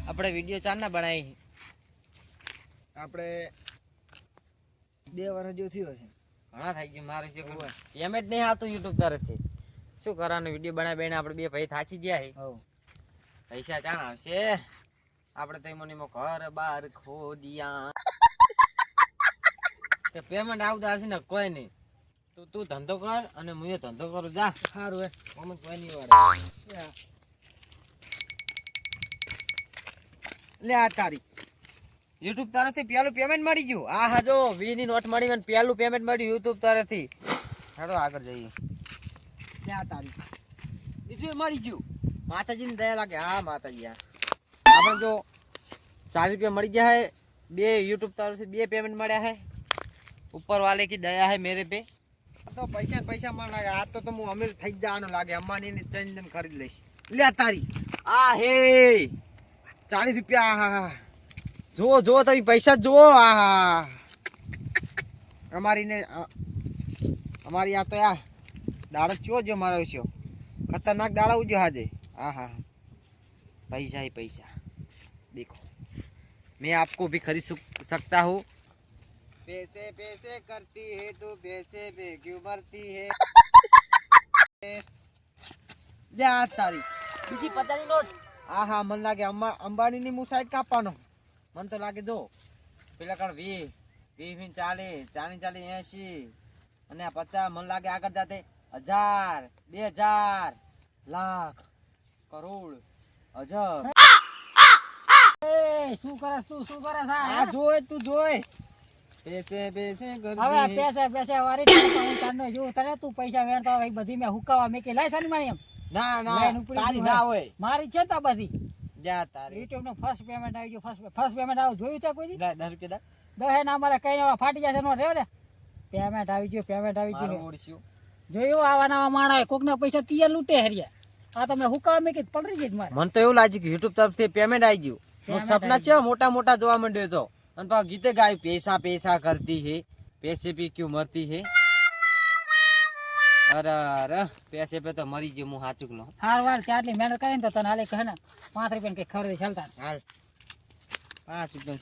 આપણે વિડિયો ચાર ના બનાવી આપણે 2 વર્ષ જેવું થયું હશે. ઘણા થઈ ગયું મારે છે પેમેન્ટ નહીં આવતું YouTube તરફથી શું કરવાનું વિડિયો બનાવી બેને આપણે બે ભાઈ થાચી ગયા હે હવ પૈસા ચાણ આવશે આપણે તો મને ઘર બાર ખોદિયા તે પેમેન્ટ આવતા હશે ને કોઈ નહીં તું ધંધો કર અને હું એ ધંધો કરું જા સારું હે મમ્મી કોઈ નહીં વાળે લે આ તારી YouTube તરફથી પેલું પેમેન્ટ મળી ગયું આ હા જો 20 ની નોટ મળી અને પેલું પેમેન્ટ મળ્યું YouTube તરફથી હાલો આગળ જઈએ લે આ તારી બીજું મળી ગયું માતાજીની દયા લાગે હા માતાજી આપણે જો 4 રૂપિયા મળી ગયા હે બે YouTube તરફથી બે પેમેન્ટ મળ્યા હે ऊपर वाले की दया है मेरे पे તો પૈસા માં લાગે આ તો હું અમીર થઈ જવાનો લાગે અંબાની ની 3 જણ ખરીદ લઈશ લે આ તારી આ હે 40 રૂપિયા જો તમે પૈસા જુઓ આ અમારી આ તો યાર દાડો ચો જો મારો છો खतरनाक दाड़ा उजो हाजे हाँ पैसा ही पैसा देखो मैं आपको भी खरीद सकता हूँ पैसे पैसे करती है तू पैसे पे क्यों मरती है જા તારી બીજી 50 ની નોટ હા મને લાગે અંબાણી ની હું સાઈડ કાપવાનો મને તો લાગે જો પેલા કણ 20 40 80 અને આ 50 મને લાગે આગળ જાતે 1000 2000 લાખ કરોડ અજબ એ શું કરસ આ જોય તું જોય पैसे पैसे कर હવે પૈસા વારી હું તને જો તને તું પૈસા વેણતો હવે બધી મે હુકાવા મે કે લાય સાની મારી એમ ના તારી ના હોય મારી છે તો બધી જા તારી YouTube નો ફર્સ્ટ પેમેન્ટ આવી ગયો ફર્સ્ટ પેમેન્ટ આવ જોયું તે કોઈ દી 10 રૂપિયા દહે ના મારે કઈ ના ફાટી જશે નો રેવ દે પેમેન્ટ આવી ગયું ઓળશ્યું જોયું આવા નવા માણા કોક ના પૈસા તિયા લૂટે હરિયા આ તમે હુકાવા મે કે પલરી જઈ મારે મને તો એવું લાગ્યું કે YouTube તરફથી પેમેન્ટ આવી ગયું હું સપના છે મોટા જોવા માંડ્યો તો અને પાછો ગીતે ગાય पैसा पैसा करती है पैसे पे क्यों मरती है અરે पैसे पे तो मरी गयो હું સાચું લો હાર વાર ચાટલી મહેનત કરીને તો તને હાલે કહે ને 5 રૂપિયા કઈ ખબર ચાલતા હાલ 5 રૂપિયા